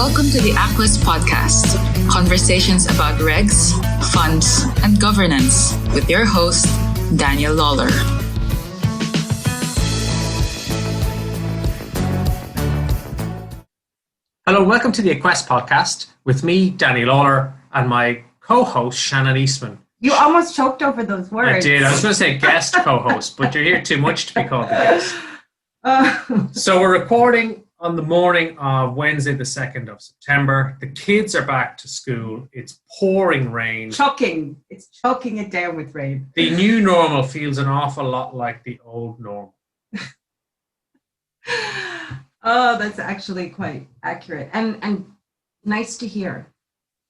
Welcome to the Aquest Podcast, conversations about regs, funds, and governance with your host, Daniel Lawlor. Hello, welcome to the Aquest Podcast with me, Daniel Lawlor, and my co-host, Shannon Eastman. You almost choked over those words. I did. I was going to say guest co-host, but you're here too much to be called the guest. So we're recording on the morning of Wednesday, the 2nd of September. The kids are back to school. It's pouring rain. Choking. It's choking it down with rain. The new normal feels an awful lot like the old normal. Oh, that's actually quite accurate and nice to hear.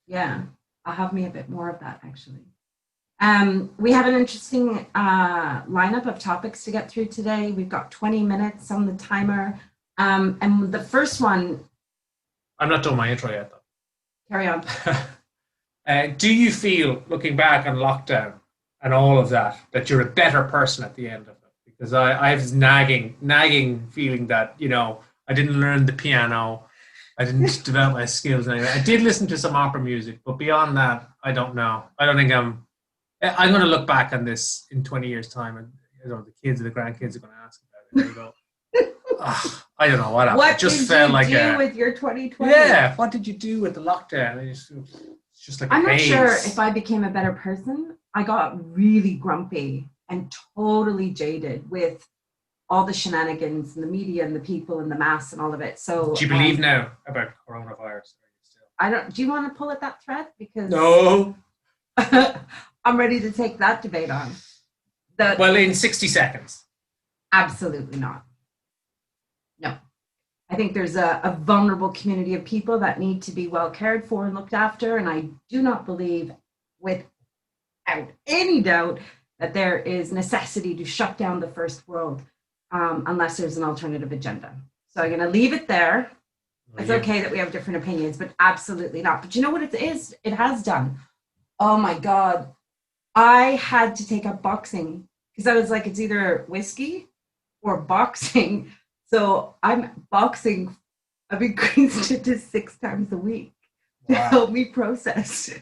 Yeah, I'll have me a bit more of that actually. We have an interesting lineup of topics to get through today. We've got 20 minutes on the timer. And the first one... I'm not done my intro yet, though. Carry on. Do you feel, looking back on lockdown and all of that, that you're a better person at the end of it? Because I have this nagging feeling that, you know, I didn't learn the piano. I didn't develop my skills. Anyway. I did listen to some opera music, but beyond that, I don't know. I don't think I'm going to look back on this in 20 years' time, and you know, the kids and the grandkids are going to ask about it. And they go, I don't know what happened. What it just did felt you like do with your 2020? Yeah, what did you do with the lockdown? It's just like I'm not haze. sure if I became a better person. I got really grumpy and totally jaded with all the shenanigans and the media and the people and the masks and all of it. So do you believe now about coronavirus? I don't. Do you want to pull at that thread? Because no. I'm ready to take that debate on. Well, in 60 seconds. Absolutely not. No. I think there's a vulnerable community of people that need to be well cared for and looked after. And I do not believe, without any doubt, that there is necessity to shut down the first world unless there's an alternative agenda. So I'm going to leave it there. It's okay that we have different opinions, but absolutely not. But you know what it is? It has done. Oh my God. I had to take up boxing because I was like, it's either whiskey or boxing. So I'm boxing. I've increased it to 6 times a week to help me process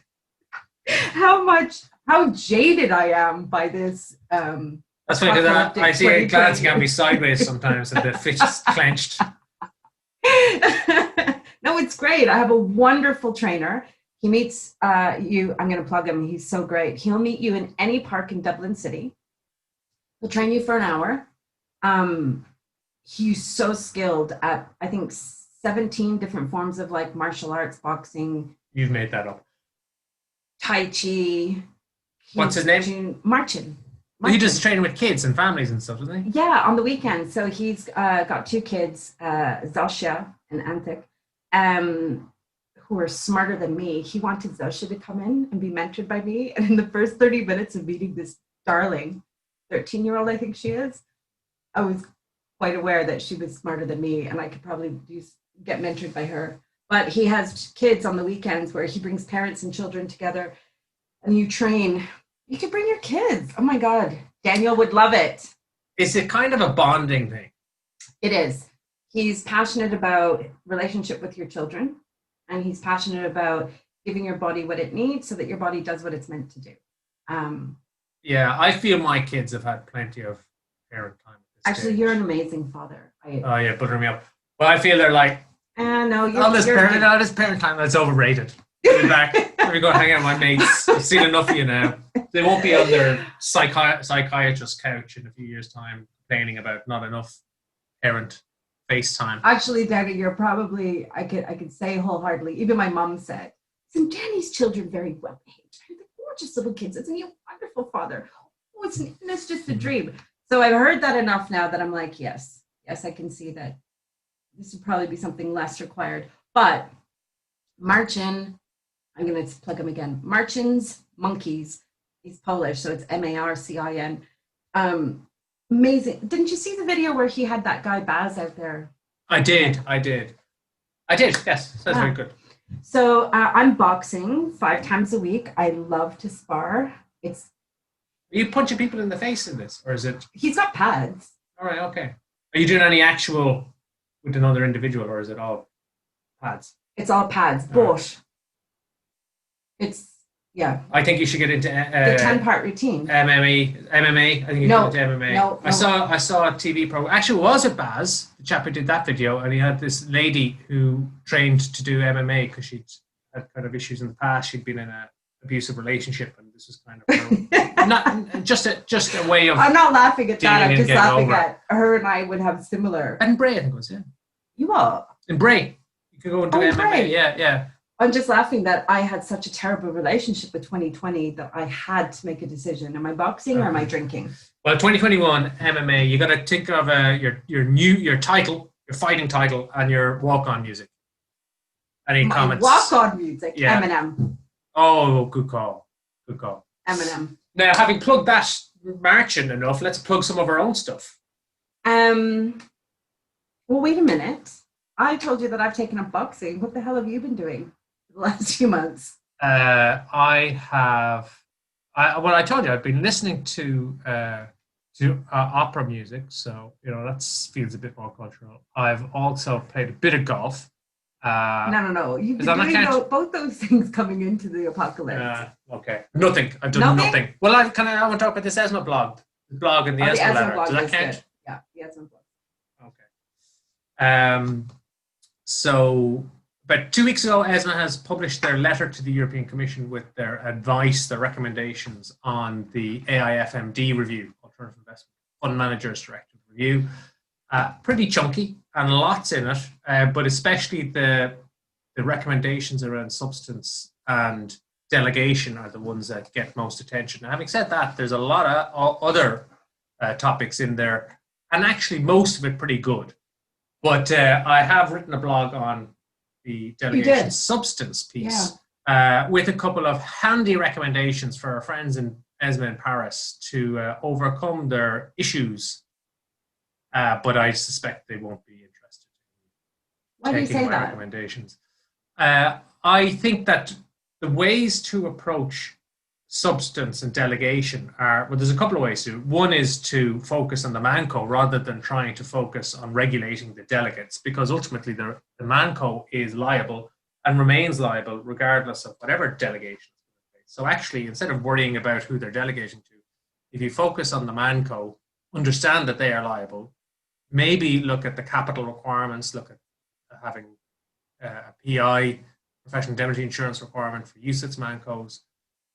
how jaded I am by this. That's funny because I see it glancing at me sideways sometimes and the fist is clenched. No, it's great. I have a wonderful trainer. He meets you. I'm going to plug him. He's so great. He'll meet you in any park in Dublin City. He'll train you for an hour. He's so skilled at, I think, 17 different forms of like martial arts, boxing. You've made that up. Tai Chi. What's his name? Marcin. He does training with kids and families and stuff, doesn't he? Yeah, on the weekend. So he's got 2 kids, Zosia and Antic, who are smarter than me. He wanted Zosia to come in and be mentored by me. And in the first 30 minutes of meeting this darling 13-year-old, I think she is, I was quite aware that she was smarter than me and I could probably get mentored by her. But he has kids on the weekends where he brings parents and children together and you train. You could bring your kids. Oh my God. Daniel would love it. Is it kind of a bonding thing? It is. He's passionate about relationship with your children, and he's passionate about giving your body what it needs so that your body does what it's meant to do. Yeah, I feel my kids have had plenty of parent time. Actually, you're an amazing father. Oh yeah, butter me up. Well, I feel they're like, no, all this parent time that's overrated. Get back. Let me go hang out with my mates. I've seen enough of you now. They won't be on their psychiatrist couch in a few years' time complaining about not enough parent FaceTime. Actually, Danny, you're probably, I could say wholeheartedly, even my mom said, isn't Danny's children very well behaved? They're gorgeous little kids. Isn't he a wonderful father? Oh, it's just a dream. So I've heard that enough now that I'm like, yes, I can see that this would probably be something less required. But Marcin, I'm going to plug him again. Marcin's Monkeys. He's Polish, so it's Marcin. Amazing. Didn't you see the video where he had that guy Baz out there? I did. Yes, that's very good. So I'm boxing 5 times a week. I love to spar. Are you punching people in the face in this, or is it? He's got pads. All right, okay. Are you doing any actual with another individual, or is it all pads? It's all pads, but it's, yeah. I think you should get into The 10-part routine. MMA. I think you should get into MMA. No. I saw a TV program. Actually, it was at Baz. The chap who did that video, and he had this lady who trained to do MMA because she'd had kind of issues in the past. She'd been in an abusive relationship, and this was kind of not just a way of. I'm not laughing at that. I'm just laughing over. at her and I would have similar. And Bray, I think it was, yeah. You are. In Bray, you could go into MMA. Bray. Yeah. I'm just laughing that I had such a terrible relationship with 2020 that I had to make a decision. Am I boxing or am I drinking? Well, 2021 MMA, you got to think of your title, your fighting title, and your walk-on music. Any comments? Walk-on music, yeah. Eminem. Oh, good call. Eminem. Now, having plugged that marching enough, let's plug some of our own stuff. Well, wait a minute. I told you that I've taken up boxing. What the hell have you been doing for the last few months? I told you I've been listening to opera music, so that feels a bit more cultural. I've also played a bit of golf. No. You've been doing both those things coming into the apocalypse. Okay. Nothing. I've done nothing. Well, I want to talk about this ESMA blog. The blog and the ESMA letter. Does that count? Good. Yeah, the ESMA blog. Okay. So about 2 weeks ago, ESMA has published their letter to the European Commission with their advice, their recommendations on the AIFMD review, Alternative Investment Fund Managers Directive Review. Pretty chunky and lots in it, but especially the recommendations around substance and delegation are the ones that get most attention. Now, having said that, there's a lot of other topics in there, and actually most of it pretty good. But I have written a blog on the delegation substance piece with a couple of handy recommendations for our friends in ESMA in Paris to overcome their issues. But I suspect they won't be interested in taking my recommendations. I think that the ways to approach substance and delegation there's a couple of ways to. One is to focus on the ManCo rather than trying to focus on regulating the delegates, because ultimately the ManCo is liable and remains liable regardless of whatever delegation. So actually, instead of worrying about who they're delegating to, if you focus on the ManCo, understand that they are liable, maybe look at the capital requirements, look at having a PI, professional indemnity insurance requirement for UCITS ManCos.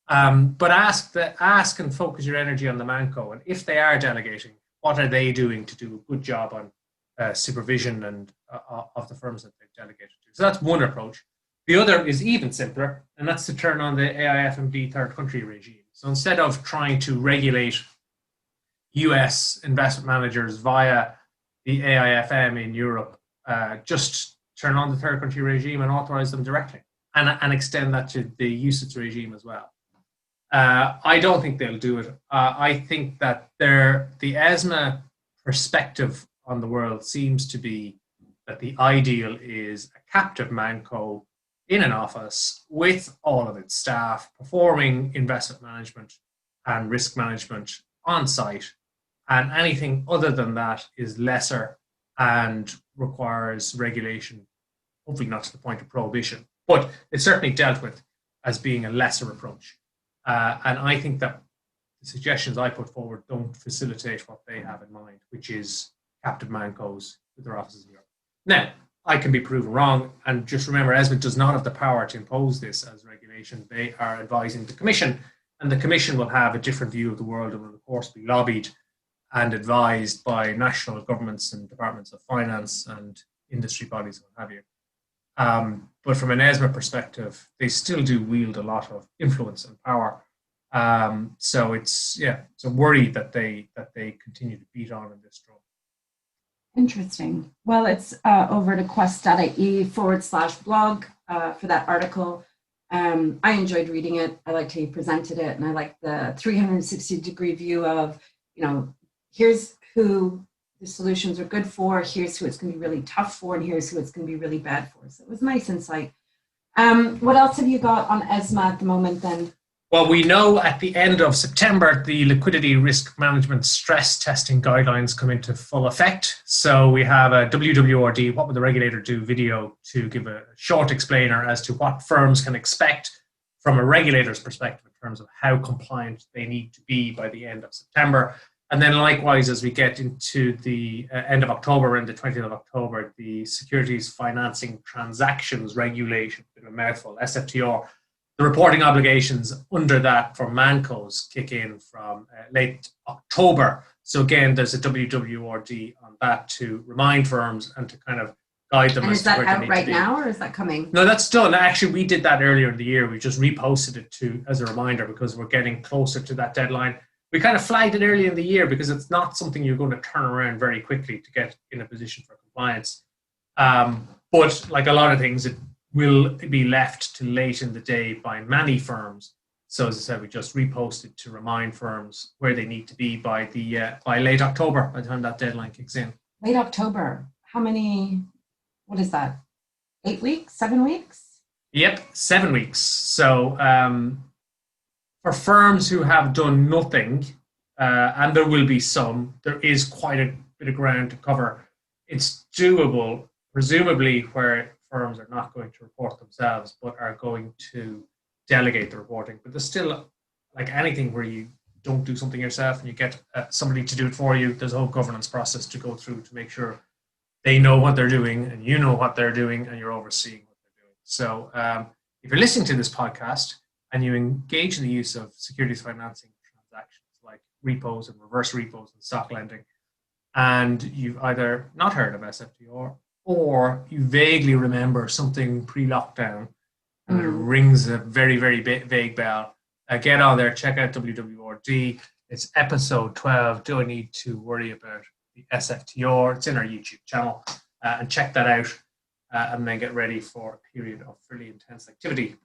But ask and focus your energy on the ManCo, and if they are delegating, what are they doing to do a good job on supervision and of the firms that they've delegated to? So that's one approach. The other is even simpler, and that's to turn on the AIFMD third country regime. So instead of trying to regulate US investment managers via the AIFM in Europe, just turn on the third country regime and authorize them directly, and extend that to the UCITS regime as well. I don't think they'll do it. I think that the ESMA perspective on the world seems to be that the ideal is a captive ManCo in an office with all of its staff performing investment management and risk management on site, and anything other than that is lesser and requires regulation, hopefully not to the point of prohibition, but it's certainly dealt with as being a lesser approach. And I think that the suggestions I put forward don't facilitate what they have in mind, which is captive ManCos with their offices in Europe. Now, I can be proven wrong, and just remember, ESMA does not have the power to impose this as regulation. They are advising the Commission, and the Commission will have a different view of the world and will, of course, be lobbied and advised by national governments and departments of finance and industry bodies and what have you. But from an ESMA perspective, they still do wield a lot of influence and power. So it's a worry that they continue to beat on in this drum. Interesting. Well, it's over to quest.ie/blog for that article. I enjoyed reading it. I liked how you presented it, and I liked the 360-degree view of, here's who the solutions are good for, here's who it's going to be really tough for, and here's who it's going to be really bad for. So it was nice insight. What else have you got on ESMA at the moment then? Well, we know at the end of September, the liquidity risk management stress testing guidelines come into full effect. So we have a WWRD, what would the regulator do video to give a short explainer as to what firms can expect from a regulator's perspective in terms of how compliant they need to be by the end of September. And then likewise, as we get into the end of October and the 20th of October, the Securities Financing Transactions Regulation, a mouthful, SFTR, the reporting obligations under that for ManCos kick in from late October. So again, there's a WWRD on that to remind firms and to kind of guide them. And is that out right now, or is that coming? No, that's done. Actually, we did that earlier in the year. We just reposted it as a reminder because we're getting closer to that deadline. We kind of flagged it early in the year because it's not something you're going to turn around very quickly to get in a position for compliance. But like a lot of things, it will be left to late in the day by many firms. So as I said, we just reposted to remind firms where they need to be by late October, by the time that deadline kicks in. Late October. How many? What is that? 8 weeks? 7 weeks? Yep, 7 weeks. So for firms who have done nothing, and there will be some, there is quite a bit of ground to cover. It's doable, presumably where firms are not going to report themselves, but are going to delegate the reporting. But there's still, like anything where you don't do something yourself and you get somebody to do it for you, there's a whole governance process to go through to make sure they know what they're doing and you know what they're doing and you're overseeing what they're doing. So if you're listening to this podcast and you engage in the use of securities financing transactions like repos and reverse repos and stock lending, and you've either not heard of SFTR or you vaguely remember something pre-lockdown and it rings a very, very vague bell, get on there, check out WWRD. It's episode 12. Do I need to worry about the SFTR? It's in our YouTube channel. And check that out and then get ready for a period of fairly intense activity.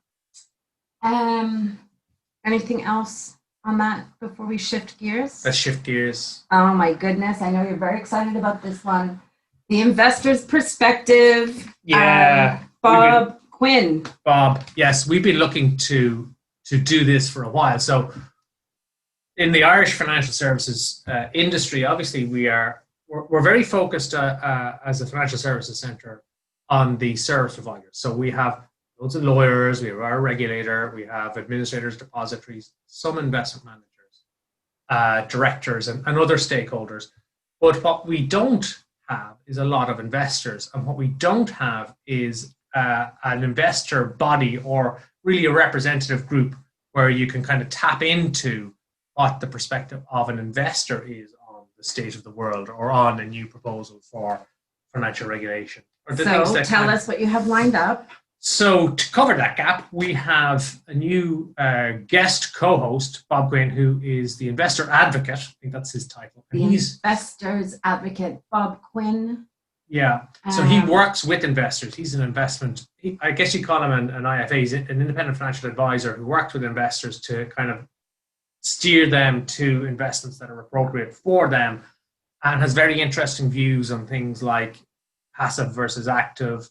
Anything else on that before we shift gears? Let's shift gears. Oh my goodness. I know you're very excited about this one. The investor's perspective. Yeah. Bob Quinn. Bob, yes, we've been looking to do this for a while. So in the Irish financial services industry, obviously we're very focused as a financial services centre on the service providers. So we have loads of lawyers, we have our regulator, we have administrators, depositories, some investment managers, directors, and other stakeholders. But what we don't have is a lot of investors, and what we don't have is an investor body or really a representative group where you can kind of tap into what the perspective of an investor is on the state of the world or on a new proposal for financial regulation. So tell us what you have lined up. So to cover that gap, we have a new guest co-host, Bob Quinn, who is the investor advocate. I think that's his title. And he's investor's advocate, Bob Quinn. Yeah. So he works with investors. He's an investment, I guess you call him an IFA. He's an independent financial advisor who works with investors to kind of steer them to investments that are appropriate for them, and has very interesting views on things like passive versus active,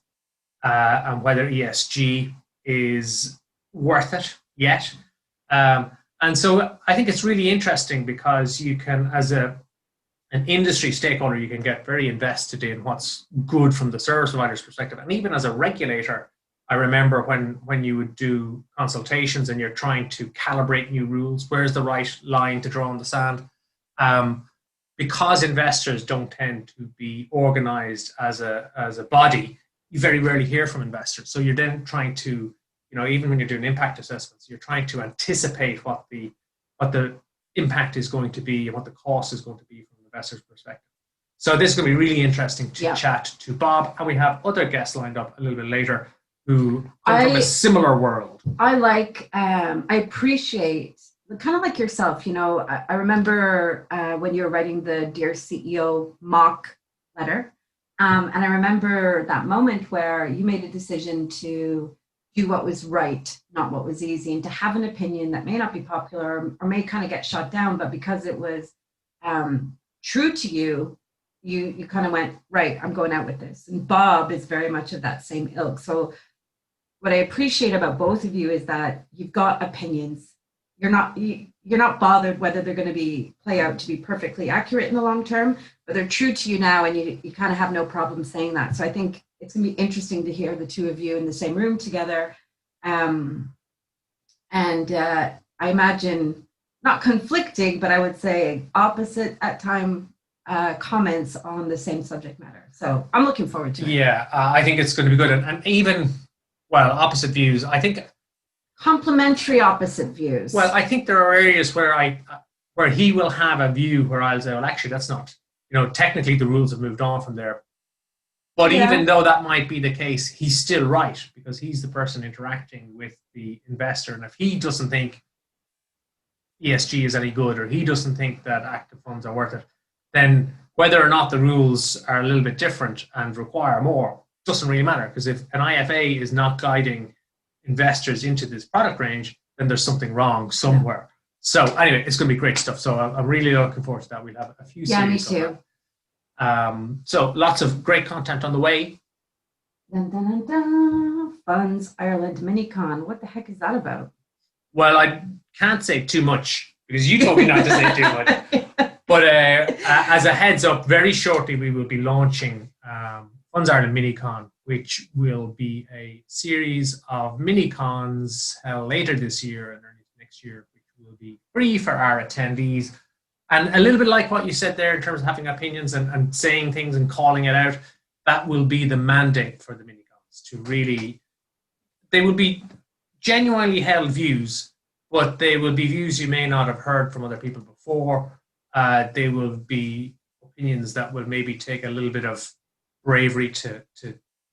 and whether ESG is worth it yet. And so I think it's really interesting because you can, as an industry stakeholder, you can get very invested in what's good from the service provider's perspective. And even as a regulator, I remember when you would do consultations and you're trying to calibrate new rules, where's the right line to draw in the sand? Because investors don't tend to be organized as a body, you very rarely hear from investors. So you're then trying to, even when you're doing impact assessments, you're trying to anticipate what the impact is going to be and what the cost is going to be from an investor's perspective. So this is going to be really interesting to chat to Bob, and we have other guests lined up a little bit later who come from a similar world. I appreciate, kind of like yourself, I remember when you were writing the Dear CEO mock letter. And I remember that moment where you made a decision to do what was right, not what was easy, and to have an opinion that may not be popular or may kind of get shot down, but because it was true to you, you kind of went, right, I'm going out with this. And Bob is very much of that same ilk. So what I appreciate about both of you is that you've got opinions, you're not bothered whether they're going to play out to be perfectly accurate in the long term, but they're true to you now, and you kind of have no problem saying that. So I think it's going to be interesting to hear the two of you in the same room together. I imagine not conflicting, but I would say opposite at time comments on the same subject matter. So I'm looking forward to it. Yeah, I think it's going to be good. And even, opposite views, I think. Complementary opposite views. Well, I think there are areas where he will have a view where I'll say, well, actually, that's not, technically the rules have moved on from there. But even though that might be the case, he's still right, because he's the person interacting with the investor. And if he doesn't think ESG is any good, or he doesn't think that active funds are worth it, then whether or not the rules are a little bit different and require more doesn't really matter. Because if an IFA is not guiding investors into this product range, then there's something wrong somewhere. So anyway, it's going to be great stuff. So I'm really looking forward to that. We'll have a few series. Yeah, me too. So lots of great content on the way. Dun, dun, dun, dun. Funds Ireland Minicon. What the heck is that about? Well, I can't say too much because you told me not to say too much. But as a heads up, very shortly we will be launching Funds Ireland Minicon, which will be a series of minicons held later this year and early next year, which will be free for our attendees. And a little bit like what you said there in terms of having opinions and saying things and calling it out, that will be the mandate for the minicons, to really, they will be genuinely held views, but they will be views you may not have heard from other people before. They will be opinions that will maybe take a little bit of bravery to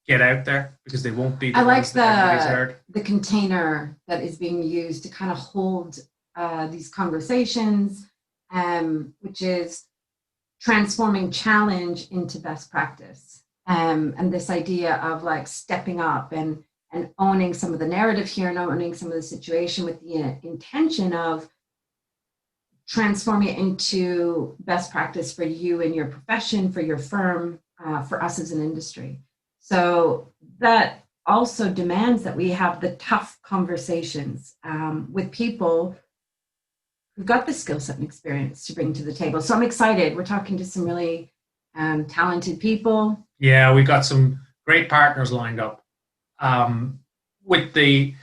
get out there, because they won't be the ones that everybody's heard. The container that is being used to kind of hold these conversations, which is transforming challenge into best practice. And this idea of like stepping up and owning some of the narrative here and owning some of the situation with the intention of transforming it into best practice for you and your profession, for your firm, for us as an industry. So that also demands that we have the tough conversations with people who've got the skill set and experience to bring to the table. So I'm excited. We're talking to some really talented people. Yeah, we've got some great partners lined up. With the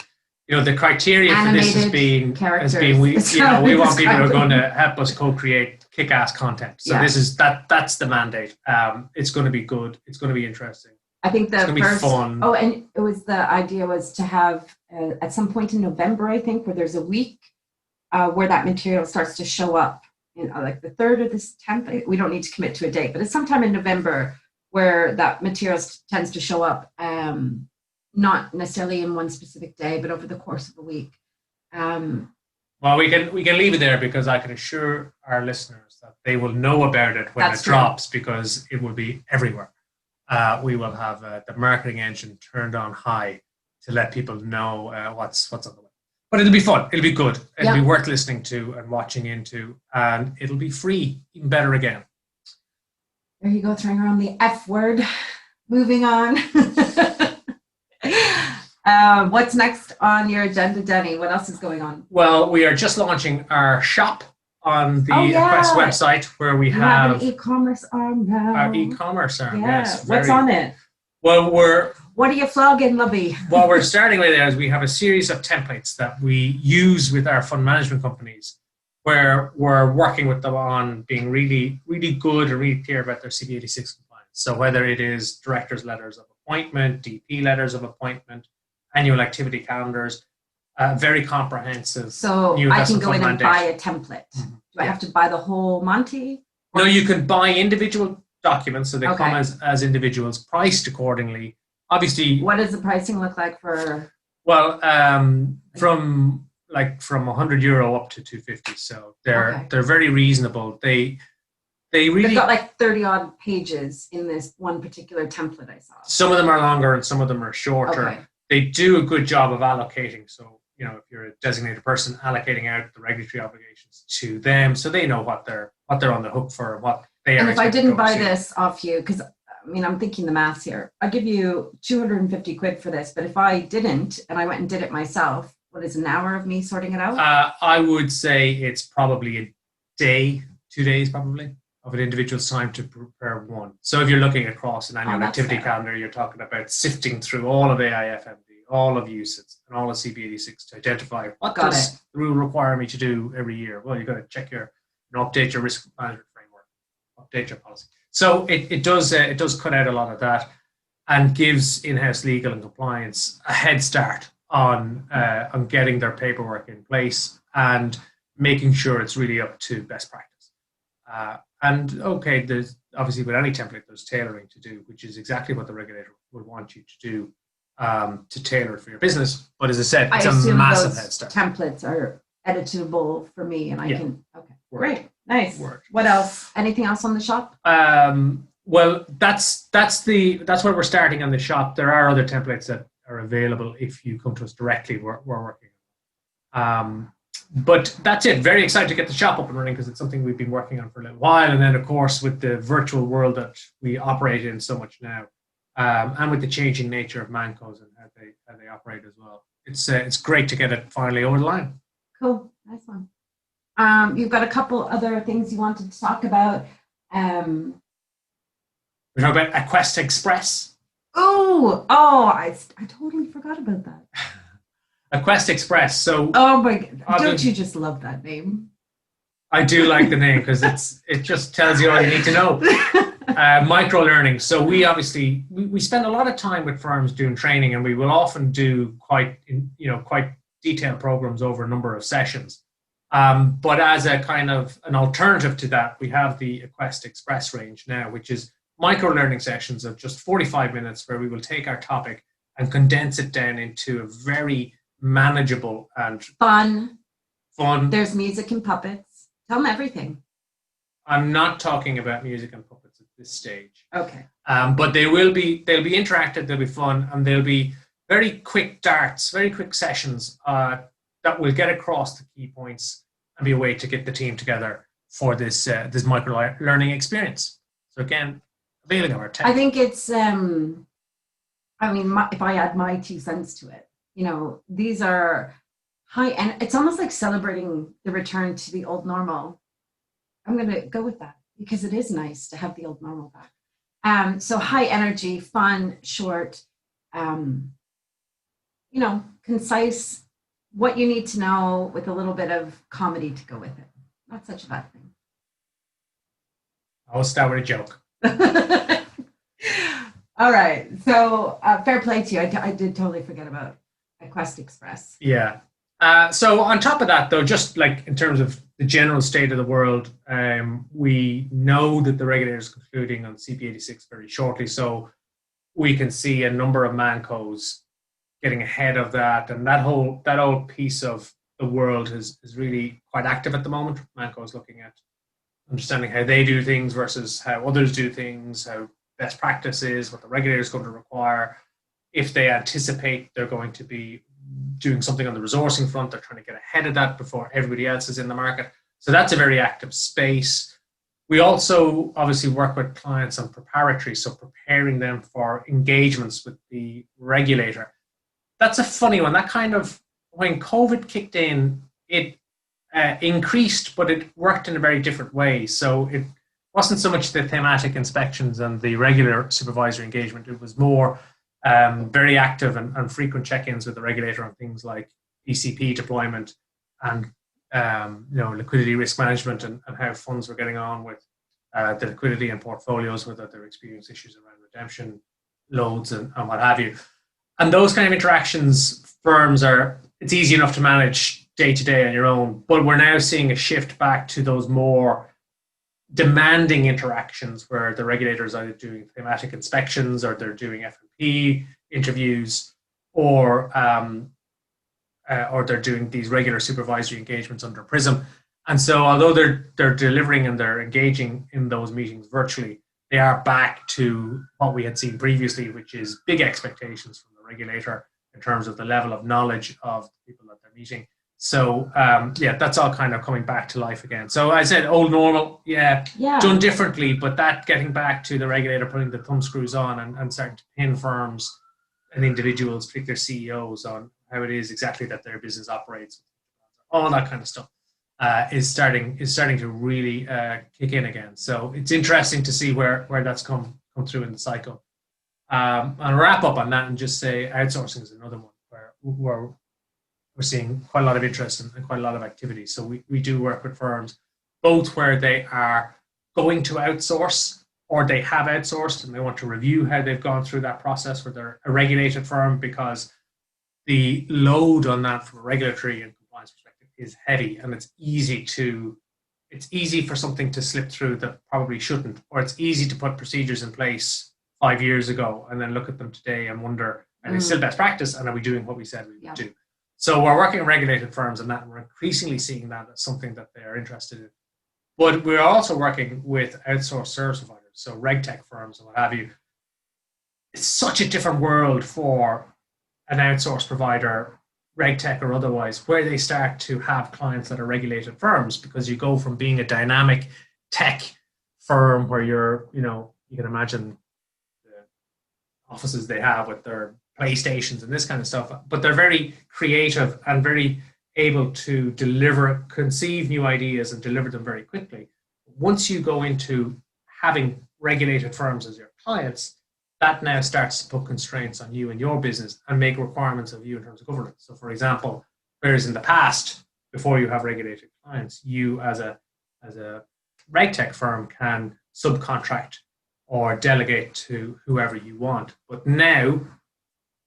criteria Animated for this has been we want people who are going to help us co-create kick-ass content. So that's the mandate. It's going to be good. It's going to be interesting. I think it's going to be fun. Oh, and it was the idea was to have at some point in November, I think, where there's a week where that material starts to show up, like the 3rd or the 10th. We don't need to commit to a date, but it's sometime in November where that material tends to show up. Not necessarily in one specific day, but over the course of a week. Well, we can leave it there, because I can assure our listeners that they will know about it when it drops, because it will be everywhere. We will have the marketing engine turned on high to let people know what's on the way. But it'll be fun. It'll be good. It'll be worth listening to and watching into, and it'll be free, even better again. There you go, throwing around the F word. Moving on. What's next on your agenda, Denny? What else is going on? Well, we are just launching our shop on the Quest website, where we have an e-commerce arm now. Our e-commerce arm, yes. What's on it? Well, what are you flogging, lovey? What we're starting with there is we have a series of templates that we use with our fund management companies, where we're working with them on being really, really good and really clear about their CB86 compliance. So whether it is directors' letters of appointment, DP letters of appointment, annual activity calendars, very comprehensive. So I can go in and buy a template. Mm-hmm. Do I have to buy the whole Monty? No, you can buy individual documents, so they come as individuals, priced accordingly. Obviously, what does the pricing look like for? Well, from €100 up to 250. So they're very reasonable. They've got like 30 odd pages in this one particular template I saw. Some of them are longer and some of them are shorter. Okay. They do a good job of allocating. So, if you're a designated person, allocating out the regulatory obligations to them, so they know what they're on the hook for, what they are. And if I didn't buy this off you, because I'm thinking the maths here, I give you 250 quid for this, but if I didn't and I went and did it myself, what is an hour of me sorting it out? I would say it's probably a day, 2 days probably, of an individual's time to prepare one. So if you're looking across an annual activity calendar, you're talking about sifting through all of AIFMD, all of UCITS, and all of CP86 to identify what does the rule require me to do every year. Well, you've got to check update your risk management framework, update your policy. So it does cut out a lot of that and gives in-house legal and compliance a head start on getting their paperwork in place and making sure it's really up to best practice. And okay, there's obviously with any template there's tailoring to do, which is exactly what the regulator would want you to do to tailor it for your business. But as I said, it's a massive head start. Templates are editable for me, and I can. Okay, Word. Great, nice. Word. What else? Anything else on the shop? Well, that's where we're starting on the shop. There are other templates that are available if you come to us directly. We're working on. But that's it. Very excited to get the shop up and running because it's something we've been working on for a little while. And then, of course, with the virtual world that we operate in so much now, and with the changing nature of Mancos and how they operate as well, it's great to get it finally over the line. Cool, nice one. You've got a couple other things you wanted to talk about. We're talking about Aquest Express. I totally forgot about that. Aquest Express. So, oh my God, don't you just love that name? I do like the name because it just tells you all you need to know. Micro learning. So we obviously we spend a lot of time with firms doing training, and we will often do quite detailed programs over a number of sessions. But as a kind of an alternative to that, we have the Aquest Express range now, which is micro learning sessions of just 45 minutes where we will take our topic and condense it down into a very manageable and fun. There's music and puppets. Tell them everything. I'm not talking about music and puppets at this stage. Okay. But they'll be interactive, they'll be fun, and they'll be very quick darts, very quick sessions that will get across the key points and be a way to get the team together for this micro learning experience. So again, availing of our tech. I think it's, if I add my 2 cents to it, these are high, and it's almost like celebrating the return to the old normal. I'm going to go with that because it is nice to have the old normal back. So high energy, fun, short, concise, what you need to know with a little bit of comedy to go with it. Not such a bad thing. I'll start with a joke. All right. So fair play to you. I did totally forget about Aquest Express. Yeah. So on top of that, though, just like in terms of the general state of the world, we know that the regulator is concluding on CP86 very shortly. So we can see a number of Mancos getting ahead of that. And that whole piece of the world is really quite active at the moment. Mancos looking at understanding how they do things versus how others do things, how best practice is, what the regulator is going to require. If they anticipate they're going to be doing something on the resourcing front, they're trying to get ahead of that before everybody else is in the market. So that's a very active space. We also obviously work with clients on preparatory, so preparing them for engagements with the regulator. That's a funny one. That kind of, when COVID kicked in, it increased, but it worked in a very different way. So it wasn't so much the thematic inspections and the regular supervisory engagement. It was more very active and frequent check-ins with the regulator on things like ECP deployment and liquidity risk management and how funds were getting on with the liquidity and portfolios, whether they're experiencing issues around redemption loads and what have you. And those kind of interactions, it's easy enough to manage day to day on your own, but we're now seeing a shift back to those more demanding interactions where the regulator is either doing thematic inspections or they're doing F&P interviews or they're doing these regular supervisory engagements under PRISM. And so although they're delivering and they're engaging in those meetings virtually, they are back to what we had seen previously, which is big expectations from the regulator in terms of the level of knowledge of the people that they're meeting. So, that's all kind of coming back to life again. So I said old normal, done differently, but that getting back to the regulator putting the thumb screws on and starting to pin firms and individuals, particularly CEOs, on how it is exactly that their business operates, all that kind of stuff is starting to really kick in again. So it's interesting to see where that's come through in the cycle. I'll wrap up on that and just say outsourcing is another one where we're seeing quite a lot of interest and quite a lot of activity. So we do work with firms both where they are going to outsource or they have outsourced and they want to review how they've gone through that process, where they're a regulated firm, because the load on that from a regulatory and compliance perspective is heavy, and it's easy for something to slip through that probably shouldn't, or it's easy to put procedures in place 5 years ago and then look at them today and wonder, are they still best practice, and are we doing what we said we would do? So we're working with regulated firms on that, and we're increasingly seeing that as something that they are interested in. But we're also working with outsourced service providers, so RegTech firms and what have you. It's such a different world for an outsourced provider, RegTech or otherwise, where they start to have clients that are regulated firms, because you go from being a dynamic tech firm where you can imagine the offices they have with their PlayStations and this kind of stuff, but they're very creative and very able to conceive new ideas and deliver them very quickly. Once you go into having regulated firms as your clients, that now starts to put constraints on you and your business and make requirements of you in terms of governance. So for example, whereas in the past, before you have regulated clients, you as a RegTech firm can subcontract or delegate to whoever you want. But now,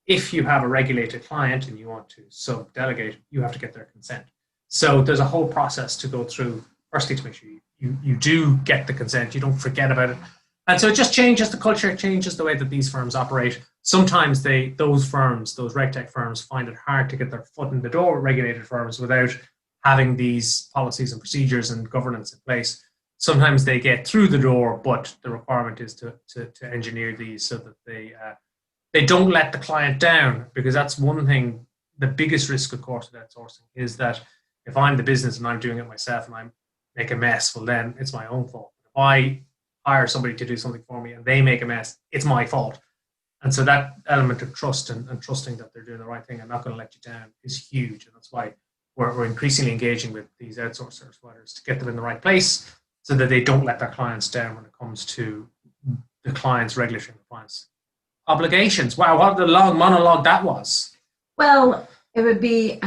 if you have a regulated client and you want to sub-delegate, you have to get their consent. So there's a whole process to go through, firstly, to make sure you do get the consent, you don't forget about it. And so it just changes the culture, it changes the way that these firms operate. Sometimes those RegTech firms, find it hard to get their foot in the door with regulated firms without having these policies and procedures and governance in place. Sometimes they get through the door, but the requirement is to engineer these so that they don't let the client down, because that's one thing. The biggest risk, of course, with outsourcing is that if I'm the business and I'm doing it myself and I make a mess, well, then it's my own fault. If I hire somebody to do something for me and they make a mess, it's my fault. And so that element of trust and trusting that they're doing the right thing and not going to let you down is huge. And that's why we're increasingly engaging with these outsourced service providers to get them in the right place so that they don't let their clients down when it comes to the client's regulatory compliance obligations. Wow, what a long monologue that was. Well, it would be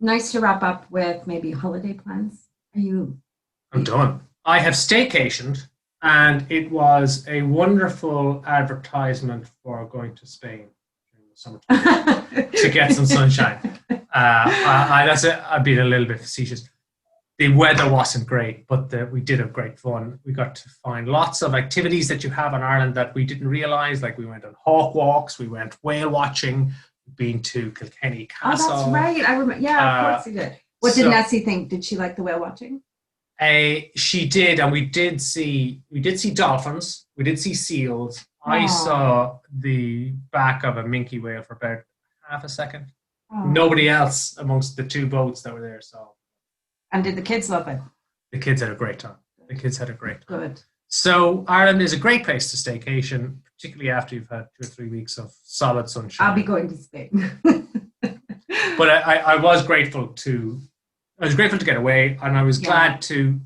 nice to wrap up with maybe holiday plans. I'm done. I have staycationed, and it was a wonderful advertisement for going to Spain during the summertime to get some sunshine. That's it. I've been a little bit facetious. The weather wasn't great, but we did have great fun. We got to find lots of activities that you have in Ireland that we didn't realise. Like we went on hawk walks, we went whale watching, we've been to Kilkenny Castle. Oh, that's right. I remember. Yeah, of course you did. What did Nessie think? Did she like the whale watching? She did, and we did see dolphins. We did see seals. I saw the back of a minke whale for about half a second. Nobody else amongst the two boats that were there saw. And did the kids love it? The kids had a great time. Good. So Ireland is a great place to staycation, particularly after you've had 2 or 3 weeks of solid sunshine. I'll be going to Spain. But I was grateful to get away, and I was glad to,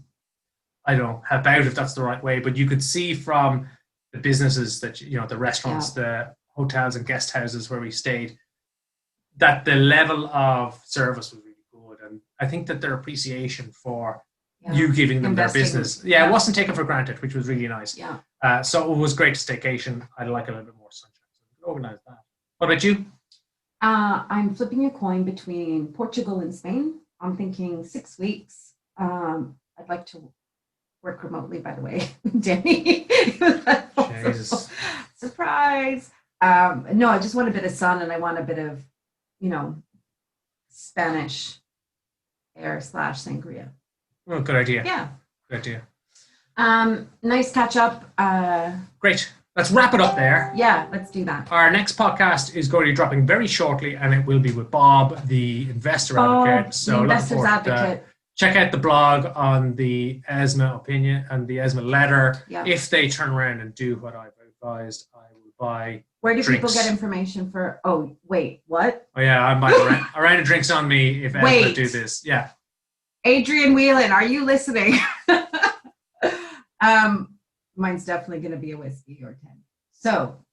I don't know, help out if that's the right way, but you could see from the businesses that, the restaurants, the hotels and guest houses where we stayed, that the level of service was really good. And I think that their appreciation for you giving them their business, it wasn't taken for granted, which was really nice. So it was great to staycation. I'd like a little bit more sunshine, so we could organize that. What about you? I'm flipping a coin between Portugal and Spain. I'm thinking 6 weeks. I'd like to work remotely, by the way, Danny. Jesus. Surprise. No, I just want a bit of sun, and I want a bit of, Spanish air / sangria. Oh, good idea. Yeah. Good idea. Nice catch up. Great. Let's wrap it up there. Yeah, let's do that. Our next podcast is going to be dropping very shortly, and it will be with Bob, the investor advocate. So the investor's advocate. Check out the blog on the ESMA opinion and the ESMA letter. Yeah. If they turn around and do what I've advised I will buy. Where do drinks. people get information for? Oh, wait, what? Oh yeah, I'm buying a round of drinks on me if I do this. Yeah. Adrian Whelan, are you listening? Mine's definitely going to be a whiskey or 10. So,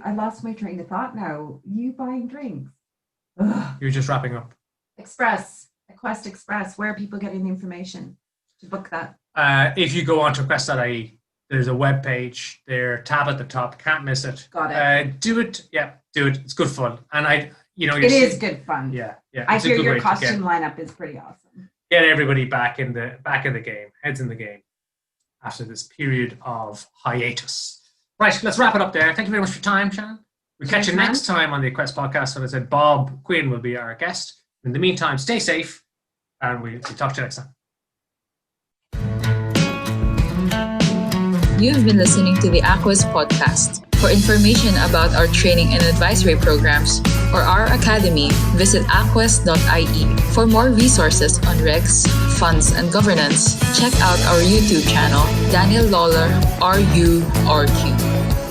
I lost my train of thought now. You buying drinks? Ugh. You're just wrapping up. Aquest Express, where are people getting the information to book that? If you go on to Aquest.ie, there's a web page there, tab at the top, can't miss it. Got it. Do it. It's good fun. And it is good fun. Yeah. I hear your costume lineup is pretty awesome. Get everybody back in the game, heads in the game after this period of hiatus. Right, let's wrap it up there. Thank you very much for your time, Shannon. We'll catch you next time on the Aquest podcast. As I said, Bob Quinn will be our guest. In the meantime, stay safe, and we'll talk to you next time. You've been listening to the Aquest podcast. For information about our training and advisory programs or our academy, visit aquest.ie. For more resources on regs, funds, and governance, check out our YouTube channel, Daniel Lawlor, RU, RQ.